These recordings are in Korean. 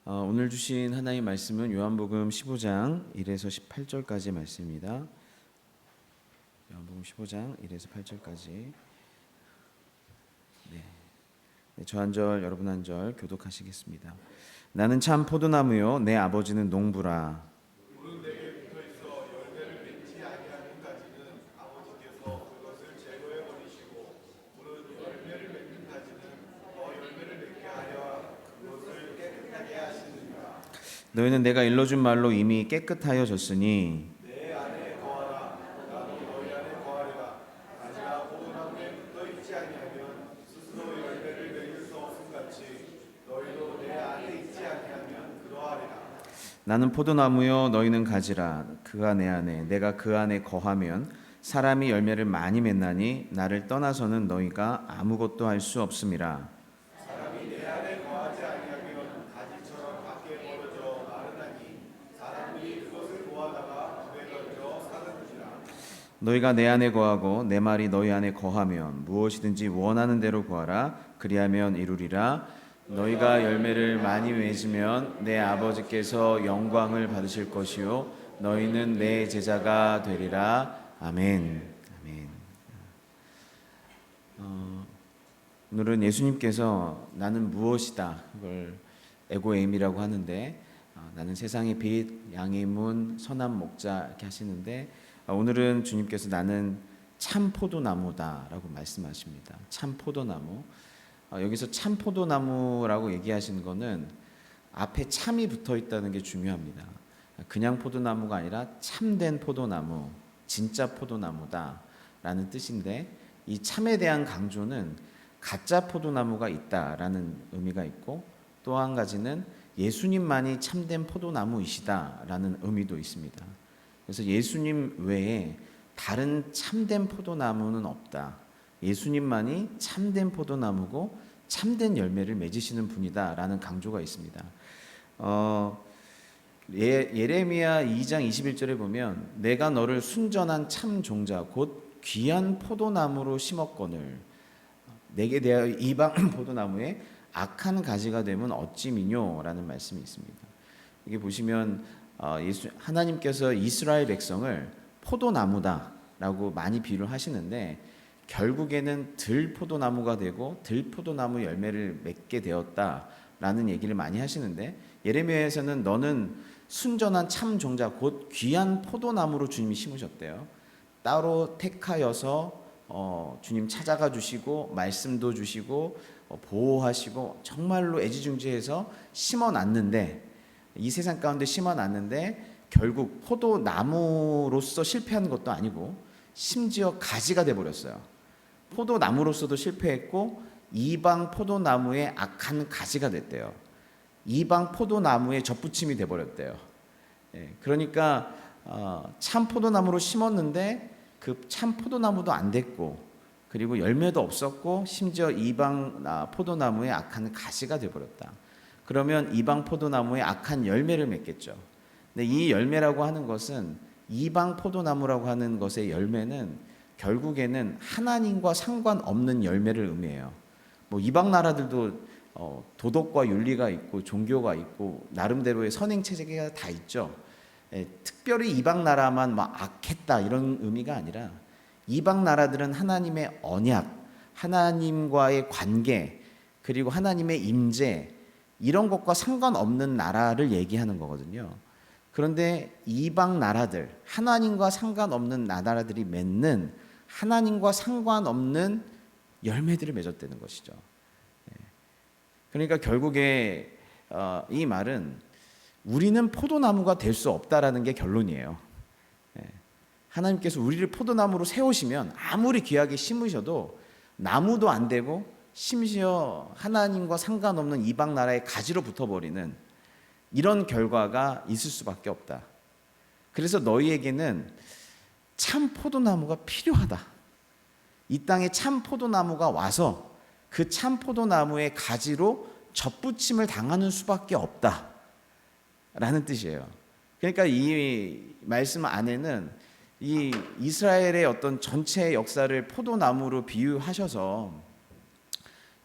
오늘 주신 하나님의 말씀은 요한복음 15장 1에서 18절까지 말씀입니다. 요한복음 15장 1에서 8절까지. 저 한 절 여러분 한 절 교독하시겠습니다. 나는 참 포도나무요 내 아버지는 농부라. 무릇 내게 붙어있어 열매를 맺지 아니하는까지는 아버지께서 그것을 제거해 버리시고 무릇 열매를 맺는까지는 더 열매를 맺게 하여 그것을 깨끗하게 하시느니라. 너희는 내가 일러준 말로 이미 깨끗하여졌으니 내 안에 거하라. 나도 너희 안에 거하리라. 가지가 포도나무에 붙어있지 아니하면 스스로 열매를 맺을 수 없음같이 너희도 내 안에 있지 아니하면 그러하리라. 나는 포도나무요 너희는 가지라. 그가 내 안에 내가 그 안에 거하면 사람이 열매를 많이 맺나니 나를 떠나서는 너희가 아무것도 할 수 없음이라. 사람이 내 안에 거하지 아니하면 가지처럼 밖에 벌어져 마르나니 사람이 그것을 보아다가 불에 던져 사는지라. 너희가 내 안에 거하고 내 말이 너희 안에 거하면 무엇이든지 원하는 대로 구하라. 그리하면 이루리라. 너희가 열매를 많이 맺으면 내 아버지께서 영광을 받으실 것이요 너희는 내 제자가 되리라. 아멘. 아멘. 오늘은 예수님께서 나는 무엇이다 그걸 에고에임이라고 하는데 나는 세상의 빛, 양의 문, 선한 목자 이렇게 하시는데 오늘은 주님께서 나는 참 포도나무다라고 말씀하십니다. 참 포도나무. 여기서 참 포도나무라고 얘기하시는 거는 앞에 참이 붙어 있다는 게 중요합니다. 그냥 포도나무가 아니라 참된 포도나무, 진짜 포도나무다라는 뜻인데 이 참에 대한 강조는 가짜 포도나무가 있다라는 의미가 있고 또 한 가지는 예수님만이 참된 포도나무이시다라는 의미도 있습니다. 그래서 예수님 외에 다른 참된 포도나무는 없다. 예수님만이 참된 포도나무고 참된 열매를 맺으시는 분이다라는 강조가 있습니다. 예레미야 2장 21절에 보면 내가 너를 순전한 참 종자 곧 귀한 포도나무로 심었거늘 내게 대하여 이방 포도나무에 악한 가지가 되면 어찌 미뇨라는 말씀이 있습니다. 여기 보시면 하나님께서 이스라엘 백성을 포도나무다라고 많이 비유를 하시는데 결국에는 들포도나무가 되고 들포도나무 열매를 맺게 되었다라는 얘기를 많이 하시는데 예레미야에서는 너는 순전한 참 종자 곧 귀한 포도나무로 주님이 심으셨대요. 따로 택하여서 주님 찾아가 주시고 말씀도 주시고 보호하시고 정말로 애지중지해서 심어놨는데 이 세상 가운데 심어놨는데 결국 포도나무로서 실패한 것도 아니고 심지어 가지가 돼버렸어요. 포도나무로서도 실패했고 이방 포도나무의 악한 가지가 됐대요. 이방 포도나무에 접붙임이 돼버렸대요. 그러니까 참 포도나무로 심었는데 그 참 포도나무도 안 됐고 그리고 열매도 없었고 심지어 이방 포도나무의 악한 가지가 돼버렸다. 그러면 이방 포도나무의 악한 열매를 맺겠죠. 근데 이 열매라고 하는 것은 이방 포도나무라고 하는 것의 열매는 결국에는 하나님과 상관없는 열매를 의미해요. 뭐 이방 나라들도 도덕과 윤리가 있고 종교가 있고 나름대로의 선행 체계가 다 있죠. 특별히 이방 나라만 막 악했다 이런 의미가 아니라 이방 나라들은 하나님의 언약, 하나님과의 관계, 그리고 하나님의 임재 이런 것과 상관없는 나라를 얘기하는 거거든요. 그런데 이방 나라들, 하나님과 상관없는 나라들이 맺는 하나님과 상관없는 열매들을 맺었다는 것이죠. 그러니까 결국에 이 말은 우리는 포도나무가 될 수 없다라는 게 결론이에요. 하나님께서 우리를 포도나무로 세우시면 아무리 귀하게 심으셔도 나무도 안 되고 심지어 하나님과 상관없는 이방 나라의 가지로 붙어버리는 이런 결과가 있을 수밖에 없다. 그래서 너희에게는 참 포도나무가 필요하다. 이 땅에 참 포도나무가 와서 그 참 포도나무의 가지로 접붙임을 당하는 수밖에 없다 라는 뜻이에요. 그러니까 이 말씀 안에는 이 이스라엘의 어떤 전체 역사를 포도나무로 비유하셔서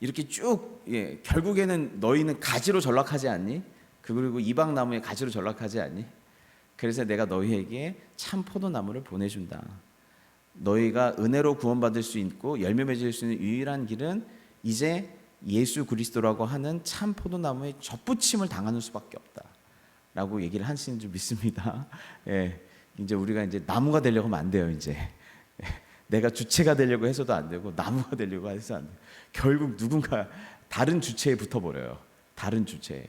이렇게 쭉 결국에는 너희는 가지로 전락하지 않니? 그리고 이방 나무에 가지로 전락하지 않니? 그래서 내가 너희에게 참 포도나무를 보내준다. 너희가 은혜로 구원받을 수 있고 열매 맺을 수 있는 유일한 길은 이제 예수 그리스도라고 하는 참 포도나무에 접붙임을 당하는 수밖에 없다라고 얘기를 하시는 줄 믿습니다. 예, 이제 우리가 이제 나무가 되려고 하면 안 돼요. 이제 내가 주체가 되려고 해서도 안 되고 나무가 되려고 해서 안 돼요. 결국 누군가 다른 주체에 붙어버려요. 다른 주체에.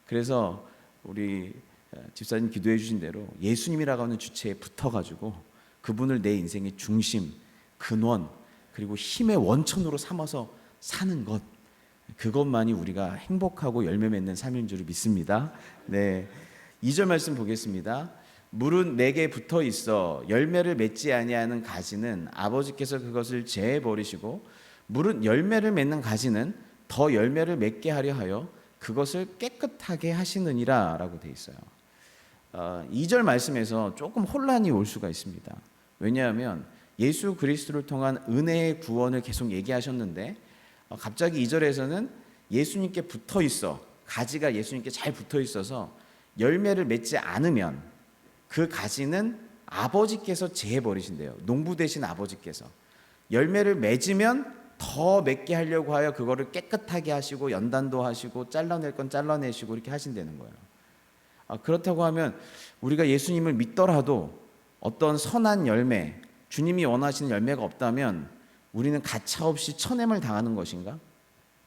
그래서 우리 집사님 기도해 주신 대로 예수님이라고 하는 주체에 붙어가지고 그분을 내 인생의 중심, 근원, 그리고 힘의 원천으로 삼아서 사는 것, 그것만이 우리가 행복하고 열매 맺는 삶인 줄 믿습니다. 네, 2절 말씀 보겠습니다. 물은 내게 붙어 있어 열매를 맺지 아니하는 가지는 아버지께서 그것을 제해 버리시고 물은 열매를 맺는 가지는 더 열매를 맺게 하려 하여 그것을 깨끗하게 하시느니라 라고 돼 있어요. 2절 말씀에서 조금 혼란이 올 수가 있습니다. 왜냐하면 예수 그리스도를 통한 은혜의 구원을 계속 얘기하셨는데 갑자기 2절에서는 예수님께 붙어 있어, 가지가 예수님께 잘 붙어 있어서 열매를 맺지 않으면 그 가지는 아버지께서 제해 버리신대요. 농부 되신 아버지께서 열매를 맺으면 더 맺게 하려고 하여 그거를 깨끗하게 하시고 연단도 하시고 잘라낼 건 잘라내시고 이렇게 하신다는 거예요. 그렇다고 하면 우리가 예수님을 믿더라도 어떤 선한 열매, 주님이 원하시는 열매가 없다면 우리는 가차없이 천햄을 당하는 것인가?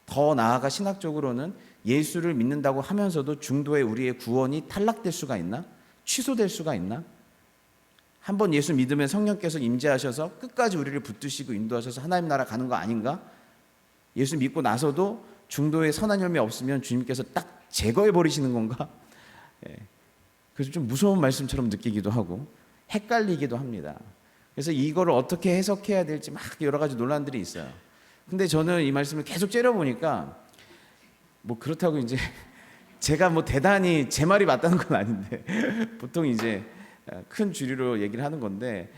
더 나아가 신학적으로는 예수를 믿는다고 하면서도 중도에 우리의 구원이 탈락될 수가 있나? 취소될 수가 있나? 한번 예수 믿으면 성령께서 임재하셔서 끝까지 우리를 붙드시고 인도하셔서 하나님 나라 가는 거 아닌가? 예수 믿고 나서도 중도에 선한 열매 없으면 주님께서 딱 제거해 버리시는 건가? 그래서 좀 무서운 말씀처럼 느끼기도 하고 헷갈리기도 합니다. 그래서 이거를 어떻게 해석해야 될지 막 여러 가지 논란들이 있어요. 근데 저는 이 말씀을 계속 째려보니까 뭐 그렇다고 이제 제가 뭐 대단히 제 말이 맞다는 건 아닌데 보통 이제 큰 주류로 얘기를 하는 건데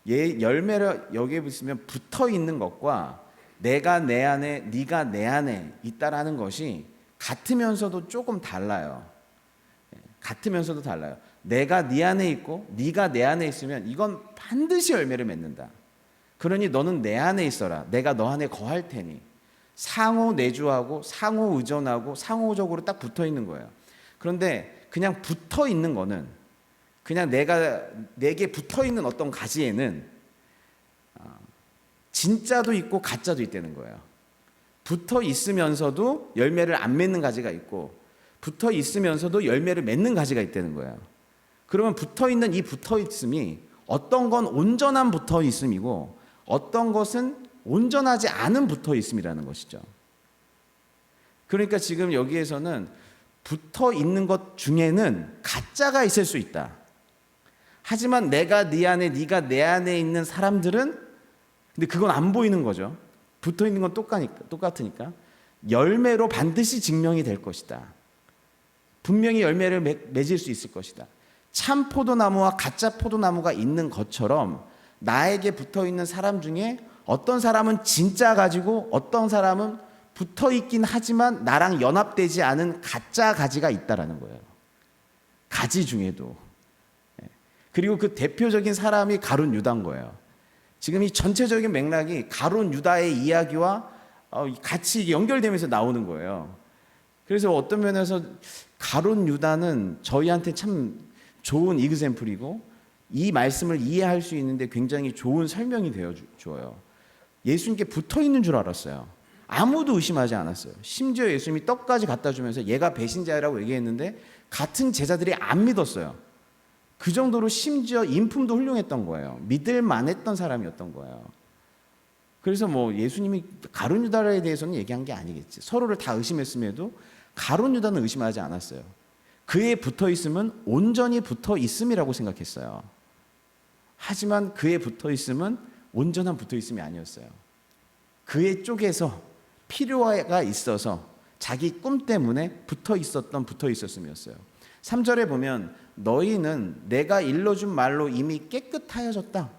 열매를 여기에 붙으면 붙어 있는 것과 내가 내 안에 네가 내 안에 있다라는 것이 같으면서도 조금 달라요. 같으면서도 달라요. 내가 네 안에 있고 네가 내 안에 있으면 이건 반드시 열매를 맺는다. 그러니 너는 내 안에 있어라. 내가 너 안에 거할 테니. 상호 내주하고 상호 의존하고 상호적으로 딱 붙어 있는 거예요. 그런데 그냥 붙어 있는 거는 그냥 내게 붙어 있는 어떤 가지에는 진짜도 있고 가짜도 있다는 거예요. 붙어 있으면서도 열매를 안 맺는 가지가 있고 붙어 있으면서도 열매를 맺는 가지가 있다는 거예요. 그러면 붙어 있는 이 붙어 있음이 어떤 건 온전한 붙어 있음이고 어떤 것은 온전하지 않은 붙어 있음이라는 것이죠. 그러니까 지금 여기에서는 붙어 있는 것 중에는 가짜가 있을 수 있다. 하지만 내가 네 안에 네가 내 안에 있는 사람들은 근데 그건 안 보이는 거죠. 붙어 있는 건 똑같으니까 열매로 반드시 증명이 될 것이다. 분명히 열매를 맺을 수 있을 것이다. 참 포도나무와 가짜 포도나무가 있는 것처럼 나에게 붙어 있는 사람 중에 어떤 사람은 진짜 가지고 어떤 사람은 붙어 있긴 하지만 나랑 연합되지 않은 가짜 가지가 있다라는 거예요. 가지 중에도. 그리고 그 대표적인 사람이 가룟 유다인 거예요. 지금 이 전체적인 맥락이 가룟 유다의 이야기와 같이 연결되면서 나오는 거예요. 그래서 어떤 면에서 가룟 유다는 저희한테 참 좋은 이그샘플이고 이 말씀을 이해할 수 있는데 굉장히 좋은 설명이 되어줘요. 예수님께 붙어 있는 줄 알았어요. 아무도 의심하지 않았어요. 심지어 예수님이 떡까지 갖다 주면서 얘가 배신자라고 얘기했는데 같은 제자들이 안 믿었어요. 그 정도로 심지어 인품도 훌륭했던 거예요. 믿을 만했던 사람이었던 거예요. 그래서 뭐 예수님이 가룟 유다에 대해서는 얘기한 게 아니겠지. 서로를 다 의심했음에도 가룟 유다는 의심하지 않았어요. 그에 붙어 있음은 온전히 붙어 있음이라고 생각했어요. 하지만 그에 붙어 있음은 온전한 붙어 있음이 아니었어요. 그의 쪽에서 필요가 있어서 자기 꿈 때문에 붙어 있었음이었어요. 3절에 보면 너희는 내가 일러준 말로 이미 깨끗하여졌다.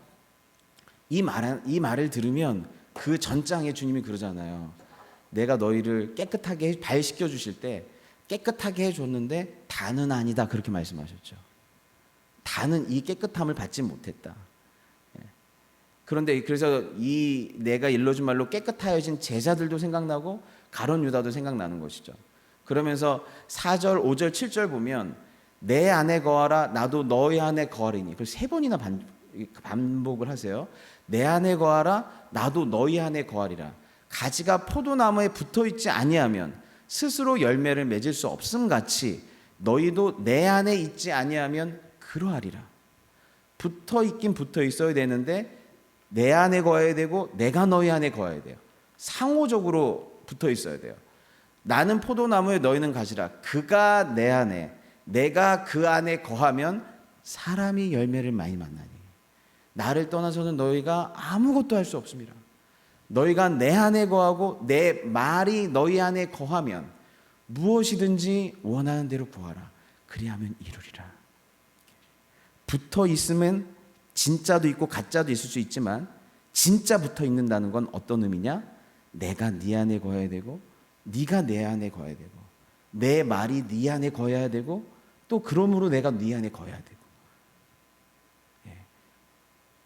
이 말을 들으면 그 전장에 주님이 그러잖아요. 내가 너희를 깨끗하게 발시켜 주실 때 깨끗하게 해줬는데 다는 아니다 그렇게 말씀하셨죠. 다는 이 깨끗함을 받지 못했다. 그런데 그래서 이 내가 일러준 말로 깨끗하여진 제자들도 생각나고 가룟 유다도 생각나는 것이죠. 그러면서 4절, 5절, 7절 보면 내 안에 거하라 나도 너희 안에 거하리니. 그래서 3번이나 반복을 하세요. 내 안에 거하라 나도 너희 안에 거하리라. 가지가 포도나무에 붙어있지 아니하면 스스로 열매를 맺을 수 없음 같이 너희도 내 안에 있지 아니하면 그러하리라. 붙어있긴 붙어있어야 되는데 내 안에 거해야 되고 내가 너희 안에 거해야 돼요. 상호적으로 붙어있어야 돼요. 나는 포도나무에 너희는 가지라. 그가 내 안에 내가 그 안에 거하면 사람이 열매를 많이 만나니 나를 떠나서는 너희가 아무것도 할 수 없습니다. 너희가 내 안에 거하고 내 말이 너희 안에 거하면 무엇이든지 원하는 대로 구하라. 그리하면 이루리라. 붙어 있으면 진짜도 있고 가짜도 있을 수 있지만 진짜 붙어 있는다는 건 어떤 의미냐? 내가 네 안에 거해야 되고 네가 내 안에 거해야 되고 내 말이 네 안에 거해야 되고 또 그러므로 내가 네 안에 거해야 되고.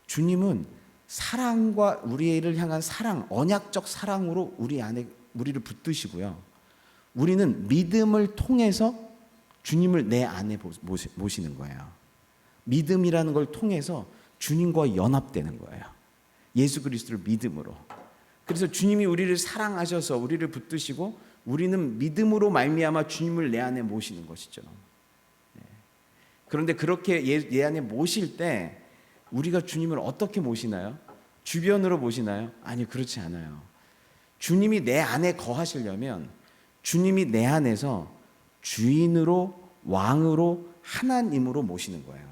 주님은 사랑과 우리를 향한 사랑, 언약적 사랑으로 우리 안에 우리를 붙드시고요. 우리는 믿음을 통해서 주님을 내 안에 모시는 거예요. 믿음이라는 걸 통해서 주님과 연합되는 거예요. 예수 그리스도를 믿음으로. 그래서 주님이 우리를 사랑하셔서 우리를 붙드시고 우리는 믿음으로 말미암아 주님을 내 안에 모시는 것이죠. 그런데 그렇게 내 안에 모실 때 우리가 주님을 어떻게 모시나요? 주변으로 모시나요? 아니요, 그렇지 않아요. 주님이 내 안에 거하시려면 주님이 내 안에서 주인으로 왕으로 하나님으로 모시는 거예요.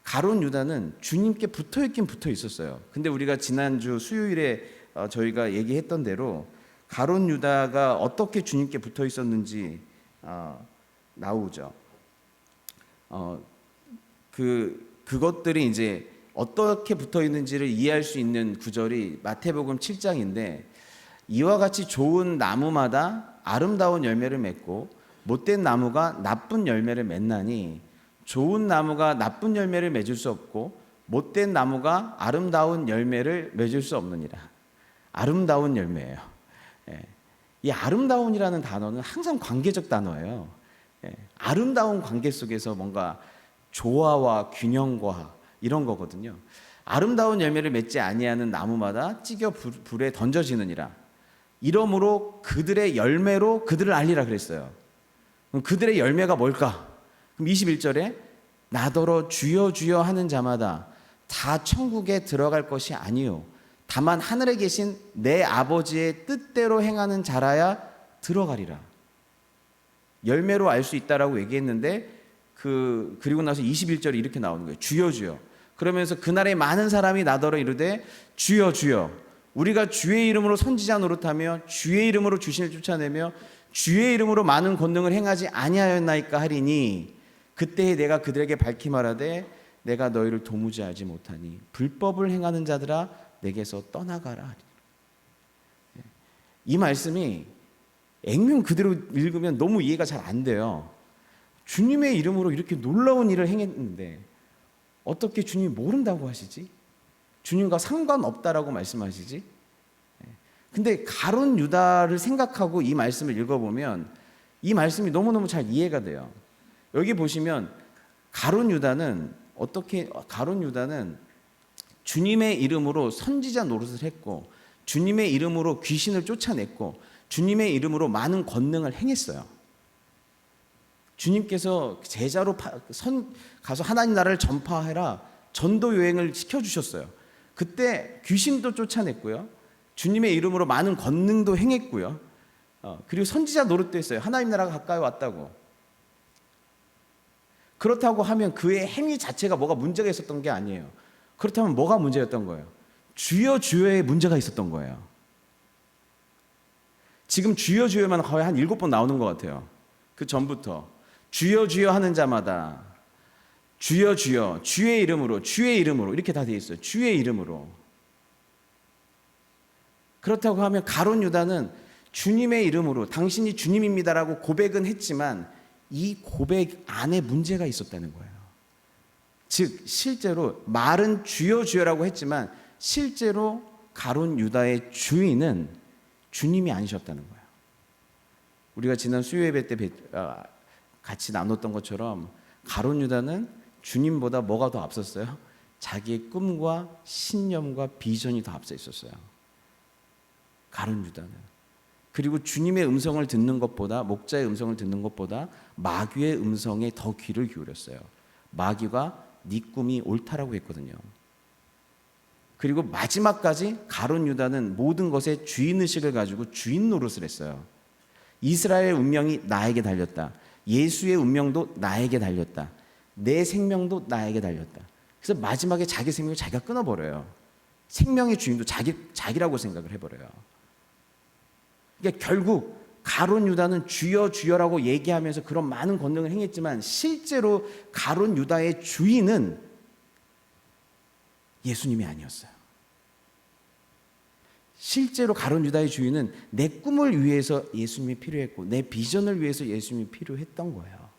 가룟 유다는 주님께 붙어 있긴 붙어 있었어요. 근데 우리가 지난주 수요일에 저희가 얘기했던 대로 가룟 유다가 어떻게 주님께 붙어 있었는지 나오죠. 그것들이 이제 어떻게 붙어 있는지를 이해할 수 있는 구절이 마태복음 7장인데 이와 같이 좋은 나무마다 아름다운 열매를 맺고 못된 나무가 나쁜 열매를 맺나니 좋은 나무가 나쁜 열매를 맺을 수 없고 못된 나무가 아름다운 열매를 맺을 수 없느니라. 아름다운 열매예요. 이 아름다운이라는 단어는 항상 관계적 단어예요. 아름다운 관계 속에서 뭔가 조화와 균형과 이런 거거든요. 아름다운 열매를 맺지 아니하는 나무마다 찢겨 불에 던져지느니라. 이러므로 그들의 열매로 그들을 알리라 그랬어요. 그럼 그들의 열매가 뭘까? 그럼 21절에 나더러 주여 주여 하는 자마다 다 천국에 들어갈 것이 아니요 다만 하늘에 계신 내 아버지의 뜻대로 행하는 자라야 들어가리라. 열매로 알 수 있다라고 얘기했는데 그리고 나서 21절에 이렇게 나오는 거예요. 주여 주여. 그러면서 그날에 많은 사람이 나더러 이르되 주여 주여 우리가 주의 이름으로 선지자 노릇하며 주의 이름으로 귀신을 쫓아내며 주의 이름으로 많은 권능을 행하지 아니하였나이까 하리니 그때에 내가 그들에게 밝히 말하되 내가 너희를 도무지 알지 못하니 불법을 행하는 자들아 내게서 떠나가라 하리니. 이 말씀이 액면 그대로 읽으면 너무 이해가 잘 안 돼요. 주님의 이름으로 이렇게 놀라운 일을 행했는데 어떻게 주님이 모른다고 하시지? 주님과 상관없다라고 말씀하시지? 근데 가룟 유다를 생각하고 이 말씀을 읽어보면 이 말씀이 너무너무 잘 이해가 돼요. 여기 보시면 가룟 유다는 주님의 이름으로 선지자 노릇을 했고 주님의 이름으로 귀신을 쫓아냈고 주님의 이름으로 많은 권능을 행했어요. 주님께서 제자로 가서 하나님 나라를 전파해라 전도 여행을 시켜주셨어요. 그때 귀신도 쫓아냈고요. 주님의 이름으로 많은 권능도 행했고요. 그리고 선지자 노릇도 했어요. 하나님 나라가 가까이 왔다고. 그렇다고 하면 그의 행위 자체가 뭐가 문제가 있었던 게 아니에요. 그렇다면 뭐가 문제였던 거예요? 주여 주여의 문제가 있었던 거예요. 지금 주여 주여만 거의 한 7번 나오는 것 같아요. 그 전부터 주여 주여 하는 자마다 주여 주여 주의 이름으로 이렇게 다 돼 있어요. 주의 이름으로. 그렇다고 하면 가룟 유다는 주님의 이름으로 당신이 주님입니다라고 고백은 했지만 이 고백 안에 문제가 있었다는 거예요. 즉 실제로 말은 주여 주여라고 했지만 실제로 가룟 유다의 주인은 주님이 아니셨다는 거예요. 우리가 지난 수요 예배 때 같이 나눴던 것처럼 가룟 유다는 주님보다 뭐가 더 앞섰어요? 자기의 꿈과 신념과 비전이 더 앞서 있었어요. 가룟 유다는. 그리고 주님의 음성을 듣는 것보다, 목자의 음성을 듣는 것보다 마귀의 음성에 더 귀를 기울였어요. 마귀가 네 꿈이 옳다라고 했거든요. 그리고 마지막까지 가룟 유다는 모든 것에 주인의식을 가지고 주인 노릇을 했어요. 이스라엘의 운명이 나에게 달렸다. 예수의 운명도 나에게 달렸다. 내 생명도 나에게 달렸다. 그래서 마지막에 자기 생명을 자기가 끊어버려요. 생명의 주인도 자기라고 생각을 해버려요. 그러니까 결국 가룟 유다는 주여 주여라고 얘기하면서 그런 많은 권능을 행했지만 실제로 가룟 유다의 주인은 예수님이 아니었어요. 실제로 가룟 유다의 주인은 내 꿈을 위해서 예수님이 필요했고 내 비전을 위해서 예수님이 필요했던 거예요.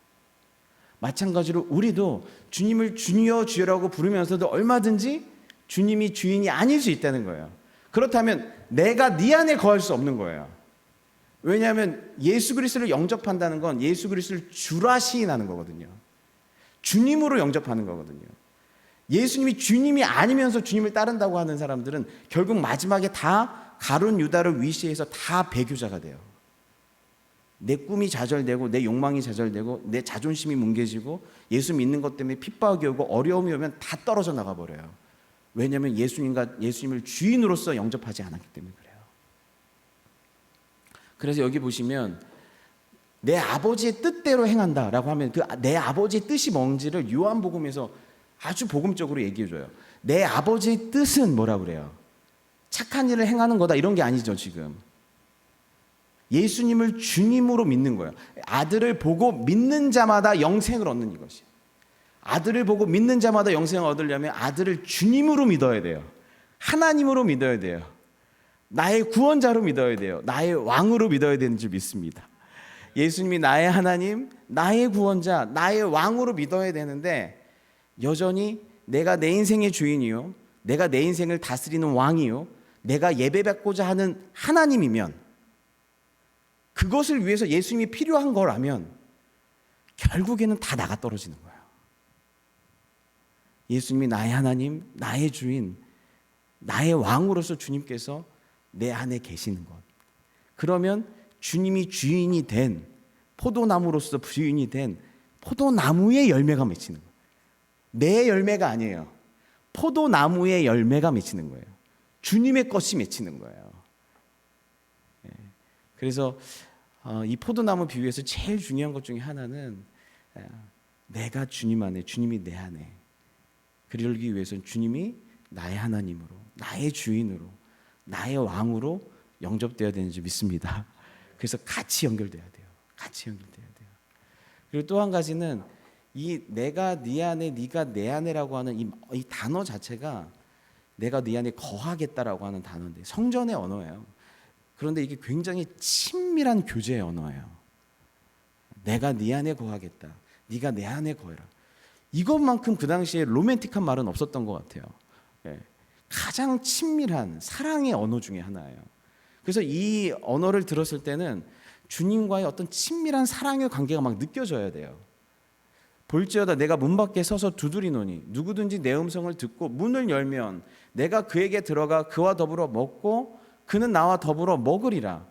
마찬가지로 우리도 주님을 주여 주여라고 부르면서도 얼마든지 주님이 주인이 아닐 수 있다는 거예요. 그렇다면 내가 네 안에 거할 수 없는 거예요. 왜냐하면 예수 그리스도를 영접한다는 건 예수 그리스도를 주라 시인하는 거거든요. 주님으로 영접하는 거거든요. 예수님이 주님이 아니면서 주님을 따른다고 하는 사람들은 결국 마지막에 다 가룟 유다를 위시해서 다 배교자가 돼요. 내 꿈이 좌절되고 내 욕망이 좌절되고 내 자존심이 뭉개지고 예수 믿는 것 때문에 핍박이 오고 어려움이 오면 다 떨어져 나가버려요. 왜냐하면 예수님을 주인으로서 영접하지 않았기 때문에 그래요. 그래서 여기 보시면 내 아버지의 뜻대로 행한다라고 하면 그 내 아버지의 뜻이 뭔지를 요한복음에서 아주 복음적으로 얘기해줘요. 내 아버지의 뜻은 뭐라고 그래요? 착한 일을 행하는 거다 이런 게 아니죠. 지금 예수님을 주님으로 믿는 거예요. 아들을 보고 믿는 자마다 영생을 얻는 이것이. 아들을 보고 믿는 자마다 영생을 얻으려면 아들을 주님으로 믿어야 돼요. 하나님으로 믿어야 돼요. 나의 구원자로 믿어야 돼요. 나의 왕으로 믿어야 되는 줄 믿습니다. 예수님이 나의 하나님, 나의 구원자, 나의 왕으로 믿어야 되는데 여전히 내가 내 인생의 주인이요, 내가 내 인생을 다스리는 왕이요, 내가 예배받고자 하는 하나님이면 그것을 위해서 예수님이 필요한 거라면 결국에는 다 나가 떨어지는 거예요. 예수님이 나의 하나님, 나의 주인, 나의 왕으로서 주님께서 내 안에 계시는 것. 그러면 주님이 주인이 된 포도나무로서 주인이 된 포도나무의 열매가 맺히는 거예요. 내 열매가 아니에요. 포도나무의 열매가 맺히는 거예요. 주님의 것이 맺히는 거예요. 그래서 이 포도나무 비유에서 제일 중요한 것 중에 하나는 내가 주님 안에, 주님이 내 안에. 그러기 위해서는 주님이 나의 하나님으로, 나의 주인으로, 나의 왕으로 영접되어야 되는지 믿습니다. 그래서 같이 연결돼야 돼요. 같이 연결돼야 돼요. 그리고 또 한 가지는 이 내가 네 안에, 네가 내 안에라고 하는 이 단어 자체가 내가 네 안에 거하겠다라고 하는 단어인데 성전의 언어예요. 그런데 이게 굉장히 친밀한 교제의 언어예요. 내가 네 안에 거하겠다. 네가 내 안에 거해라. 이것만큼 그 당시에 로맨틱한 말은 없었던 것 같아요. 가장 친밀한 사랑의 언어 중에 하나예요. 그래서 이 언어를 들었을 때는 주님과의 어떤 친밀한 사랑의 관계가 막 느껴져야 돼요. 볼지어다 내가 문 밖에 서서 두드리노니 누구든지 내 음성을 듣고 문을 열면 내가 그에게 들어가 그와 더불어 먹고 그는 나와 더불어 먹으리라.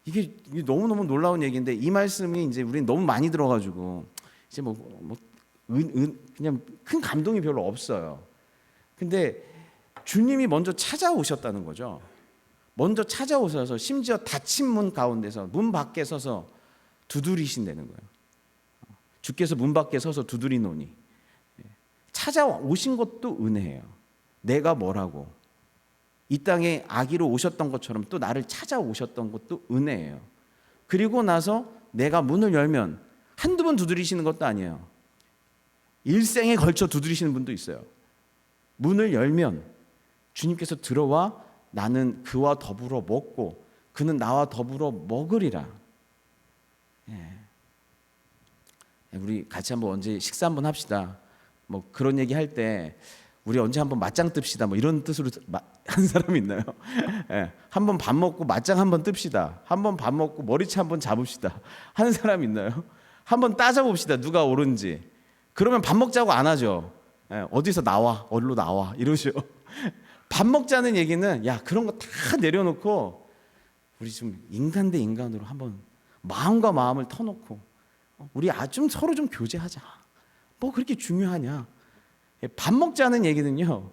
이게 너무너무 놀라운 얘기인데 이 말씀이 이제 우리는 너무 많이 들어가지고 이제 그냥 큰 감동이 별로 없어요. 근데 주님이 먼저 찾아오셨다는 거죠. 먼저 찾아오셔서 심지어 닫힌 문 가운데서 문 밖에 서서 두드리신다는 거예요. 주께서 문 밖에 서서 두드리노니. 찾아오신 것도 은혜예요. 내가 뭐라고 이 땅에 아기로 오셨던 것처럼 또 나를 찾아오셨던 것도 은혜예요. 그리고 나서 내가 문을 열면 한두 번 두드리시는 것도 아니에요. 일생에 걸쳐 두드리시는 분도 있어요. 문을 열면 주님께서 들어와 나는 그와 더불어 먹고 그는 나와 더불어 먹으리라. 예. 우리 같이 한번 언제 식사 한번 합시다. 뭐 그런 얘기 할 때 우리 언제 한번 맞짱 뜹시다. 뭐 이런 뜻으로 한 사람이 있나요? 예. 한번 밥 먹고 맞짱 한번 뜹시다. 한번 밥 먹고 머리채 한번 잡읍시다. 하는 사람 있나요? 한번 따져봅시다. 누가 옳은지. 그러면 밥 먹자고 안 하죠. 예. 어디서 나와? 어디로 나와? 이러죠. 밥 먹자는 얘기는 야 그런 거 다 내려놓고 우리 좀 인간 대 인간으로 한번 마음과 마음을 터놓고 우리 좀 서로 좀 교제하자. 뭐 그렇게 중요하냐? 밥 먹자는 얘기는요.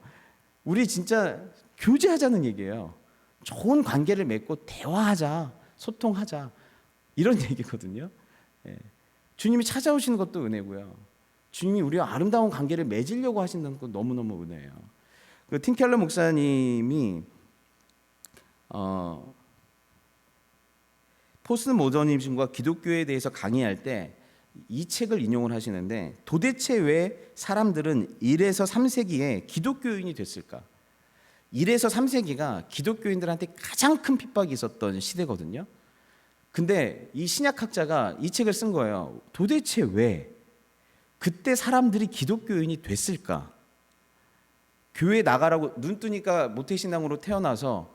우리 진짜 교제하자는 얘기예요. 좋은 관계를 맺고 대화하자, 소통하자 이런 얘기거든요. 주님이 찾아오시는 것도 은혜고요. 주님이 우리와 아름다운 관계를 맺으려고 하신다는 건 너무너무 은혜예요. 그 팀켈러 목사님이 포스트 모더니즘과 기독교에 대해서 강의할 때 이 책을 인용을 하시는데 도대체 왜 사람들은 1에서 3세기에 기독교인이 됐을까? 1에서 3세기가 기독교인들한테 가장 큰 핍박이 있었던 시대거든요. 근데 이 신약학자가 이 책을 쓴 거예요. 도대체 왜 그때 사람들이 기독교인이 됐을까? 교회 나가라고 눈 뜨니까 모태신앙으로 태어나서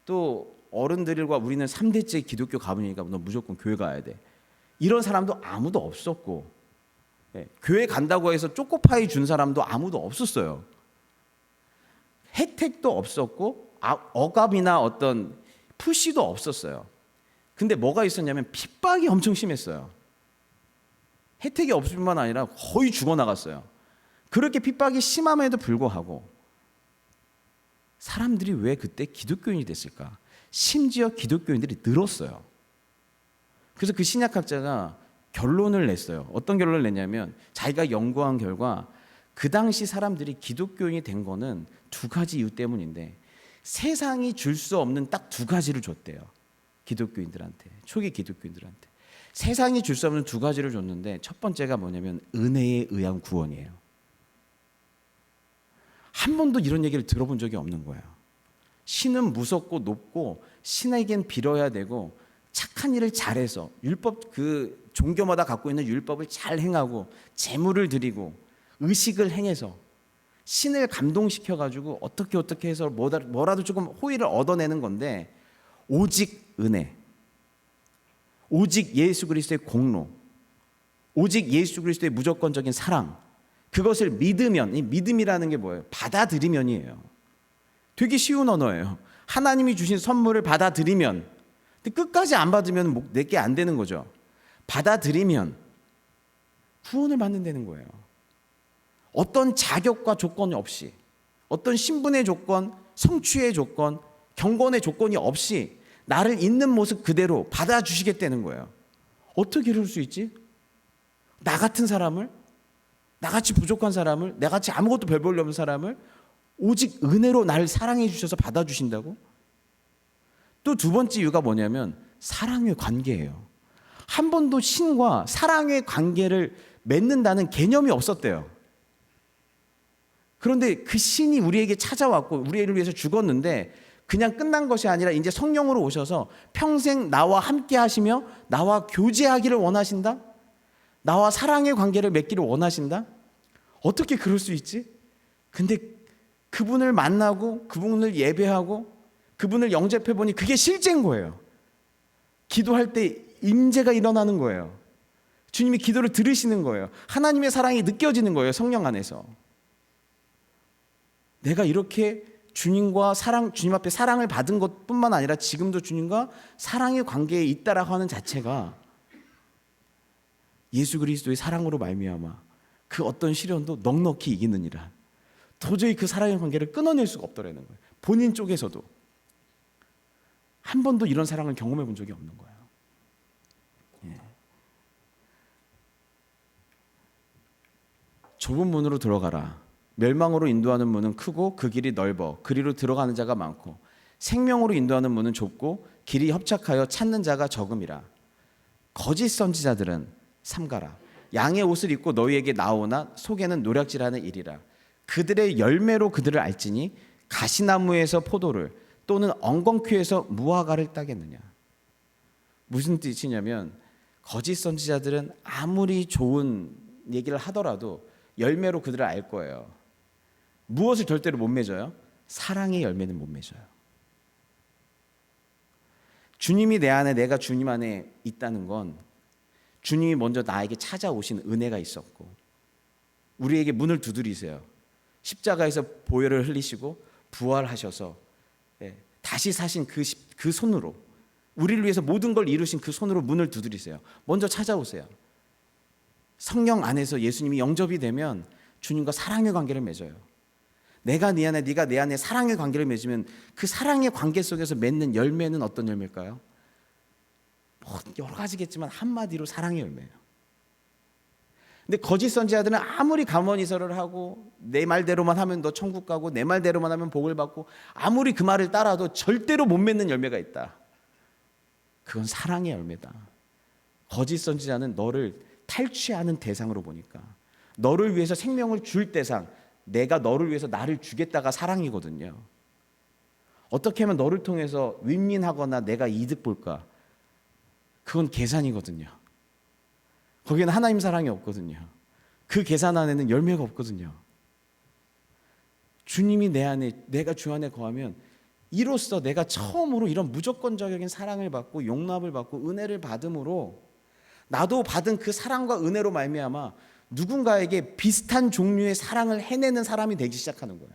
또 어른들과 우리는 3대째 기독교 가보니까 너 무조건 교회 가야 돼. 이런 사람도 아무도 없었고 교회 간다고 해서 초코파이 준 사람도 아무도 없었어요. 혜택도 없었고 억압이나 어떤 푸시도 없었어요. 근데 뭐가 있었냐면 핍박이 엄청 심했어요. 혜택이 없을 뿐만 아니라 거의 죽어나갔어요. 그렇게 핍박이 심함에도 불구하고 사람들이 왜 그때 기독교인이 됐을까? 심지어 기독교인들이 늘었어요. 그래서 그 신약학자가 결론을 냈어요. 어떤 결론을 냈냐면 자기가 연구한 결과 그 당시 사람들이 기독교인이 된 거는 두 가지 이유 때문인데 세상이 줄 수 없는 딱 두 가지를 줬대요. 기독교인들한테, 초기 기독교인들한테. 세상이 줄 수 없는 두 가지를 줬는데 첫 번째가 뭐냐면 은혜에 의한 구원이에요. 한 번도 이런 얘기를 들어본 적이 없는 거예요. 신은 무섭고 높고 신에겐 빌어야 되고 착한 일을 잘해서 율법 그 종교마다 갖고 있는 율법을 잘 행하고 제물을 드리고 의식을 행해서 신을 감동시켜 가지고 어떻게 해서 뭐라도 조금 호의를 얻어내는 건데 오직 은혜, 오직 예수 그리스도의 공로, 오직 예수 그리스도의 무조건적인 사랑, 그것을 믿으면, 이 믿음이라는 게 뭐예요? 받아들이면이에요. 되게 쉬운 언어예요. 하나님이 주신 선물을 받아들이면, 근데 끝까지 안 받으면 내게 안 되는 거죠. 받아들이면 구원을 받는다는 거예요. 어떤 자격과 조건이 없이, 어떤 신분의 조건, 성취의 조건, 경건의 조건이 없이 나를 있는 모습 그대로 받아주시겠다는 거예요. 어떻게 이럴 수 있지? 나 같은 사람을, 나같이 부족한 사람을, 나같이 아무것도 별 볼일 없는 사람을 오직 은혜로 나를 사랑해 주셔서 받아주신다고? 또 두 번째 이유가 뭐냐면 사랑의 관계예요. 한 번도 신과 사랑의 관계를 맺는다는 개념이 없었대요. 그런데 그 신이 우리에게 찾아왔고 우리를 위해서 죽었는데 그냥 끝난 것이 아니라 이제 성령으로 오셔서 평생 나와 함께 하시며 나와 교제하기를 원하신다? 나와 사랑의 관계를 맺기를 원하신다? 어떻게 그럴 수 있지? 근데 그분을 만나고 그분을 예배하고 그분을 영접해 보니 그게 실제인 거예요. 기도할 때 임재가 일어나는 거예요. 주님이 기도를 들으시는 거예요. 하나님의 사랑이 느껴지는 거예요. 성령 안에서. 내가 이렇게 주님과 주님 앞에 사랑을 받은 것뿐만 아니라 지금도 주님과 사랑의 관계에 있다라고 하는 자체가 예수 그리스도의 사랑으로 말미암아 그 어떤 시련도 넉넉히 이기느니라. 도저히 그 사랑의 관계를 끊어낼 수가 없더라는 거예요. 본인 쪽에서도 한 번도 이런 사랑을 경험해 본 적이 없는 거예요. 예. 좁은 문으로 들어가라. 멸망으로 인도하는 문은 크고 그 길이 넓어 그리로 들어가는 자가 많고 생명으로 인도하는 문은 좁고 길이 협착하여 찾는 자가 적음이라. 거짓 선지자들은 삼가라. 양의 옷을 입고 너희에게 나오나 속에는 노략질하는 일이라. 그들의 열매로 그들을 알지니 가시나무에서 포도를 또는 엉겅퀴에서 무화과를 따겠느냐. 무슨 뜻이냐면 거짓 선지자들은 아무리 좋은 얘기를 하더라도 열매로 그들을 알 거예요. 무엇을 절대로 못 맺어요? 사랑의 열매는 못 맺어요. 주님이 내 안에, 내가 주님 안에 있다는 건 주님이 먼저 나에게 찾아오신 은혜가 있었고 우리에게 문을 두드리세요. 십자가에서 보혈을 흘리시고 부활하셔서 다시 사신 그 손으로, 우리를 위해서 모든 걸 이루신 그 손으로 문을 두드리세요. 먼저 찾아오세요. 성령 안에서 예수님이 영접이 되면 주님과 사랑의 관계를 맺어요. 내가 네 안에, 네가 내 안에 사랑의 관계를 맺으면 그 사랑의 관계 속에서 맺는 열매는 어떤 열매일까요? 여러 가지겠지만 한마디로 사랑의 열매예요. 근데 거짓 선지자들은 아무리 감언이설을 하고 내 말대로만 하면 너 천국 가고 내 말대로만 하면 복을 받고 아무리 그 말을 따라도 절대로 못 맺는 열매가 있다. 그건 사랑의 열매다. 거짓 선지자는 너를 탈취하는 대상으로 보니까, 너를 위해서 생명을 줄 대상, 내가 너를 위해서 나를 주겠다가 사랑이거든요. 어떻게 하면 너를 통해서 윈윈하거나 내가 이득 볼까? 그건 계산이거든요. 거기에는 하나님 사랑이 없거든요. 그 계산 안에는 열매가 없거든요. 주님이 내 안에, 내가 주 안에 거하면 이로써 내가 처음으로 이런 무조건적인 사랑을 받고 용납을 받고 은혜를 받음으로 나도 받은 그 사랑과 은혜로 말미암아 누군가에게 비슷한 종류의 사랑을 해내는 사람이 되기 시작하는 거예요.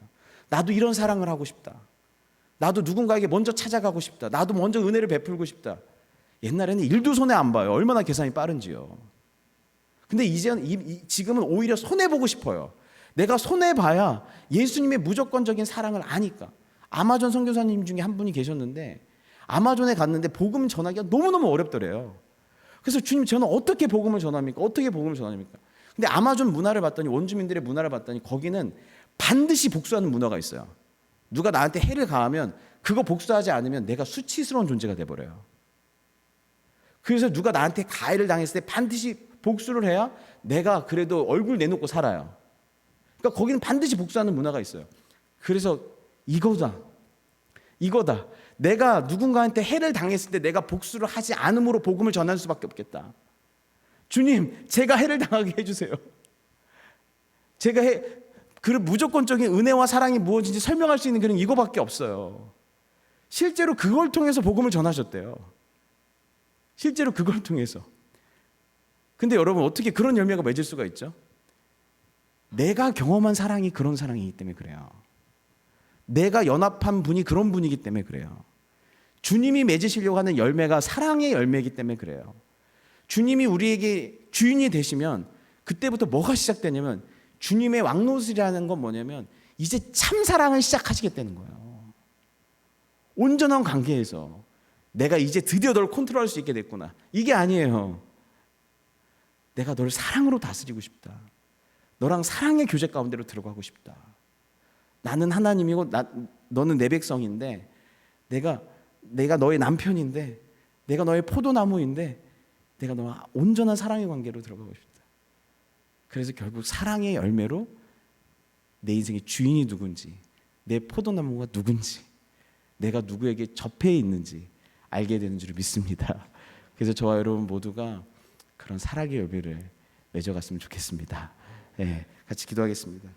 나도 이런 사랑을 하고 싶다. 나도 누군가에게 먼저 찾아가고 싶다. 나도 먼저 은혜를 베풀고 싶다. 옛날에는 일도 손해 안 봐요. 얼마나 계산이 빠른지요. 근데 지금은 오히려 손해보고 싶어요. 내가 손해봐야 예수님의 무조건적인 사랑을 아니까. 아마존 선교사님 중에 한 분이 계셨는데 아마존에 갔는데 복음 전하기가 너무너무 어렵더래요. 그래서 주님, 저는 어떻게 복음을 전합니까? 어떻게 복음을 전합니까? 근데 아마존 문화를 봤더니, 원주민들의 문화를 봤더니 거기는 반드시 복수하는 문화가 있어요. 누가 나한테 해를 가하면 그거 복수하지 않으면 내가 수치스러운 존재가 돼버려요. 그래서 누가 나한테 가해를 당했을 때 반드시 복수를 해야 내가 그래도 얼굴 내놓고 살아요. 그러니까 거기는 반드시 복수하는 문화가 있어요. 그래서 이거다. 내가 누군가한테 해를 당했을 때 내가 복수를 하지 않음으로 복음을 전할 수밖에 없겠다. 주님, 제가 해를 당하게 해주세요. 그 무조건적인 은혜와 사랑이 무엇인지 설명할 수 있는 그런 이거밖에 없어요. 실제로 그걸 통해서 복음을 전하셨대요. 실제로 그걸 통해서. 근데 여러분, 어떻게 그런 열매가 맺을 수가 있죠? 내가 경험한 사랑이 그런 사랑이기 때문에 그래요. 내가 연합한 분이 그런 분이기 때문에 그래요. 주님이 맺으시려고 하는 열매가 사랑의 열매이기 때문에 그래요. 주님이 우리에게 주인이 되시면 그때부터 뭐가 시작되냐면, 주님의 왕노릇이라는 건 뭐냐면 이제 참 사랑을 시작하시겠다는 거예요. 온전한 관계에서 내가 이제 드디어 너를 컨트롤할 수 있게 됐구나. 이게 아니에요. 내가 너를 사랑으로 다스리고 싶다. 너랑 사랑의 교제 가운데로 들어가고 싶다. 나는 하나님이고 너는 내 백성인데, 내가 너의 남편인데, 내가 너의 포도나무인데, 내가 너와 온전한 사랑의 관계로 들어가고 싶다. 그래서 결국 사랑의 열매로 내 인생의 주인이 누군지, 내 포도나무가 누군지, 내가 누구에게 접해 있는지 알게 되는 줄 믿습니다. 그래서 저와 여러분 모두가 그런 사랑의 열매를 맺어갔으면 좋겠습니다. 네, 같이 기도하겠습니다.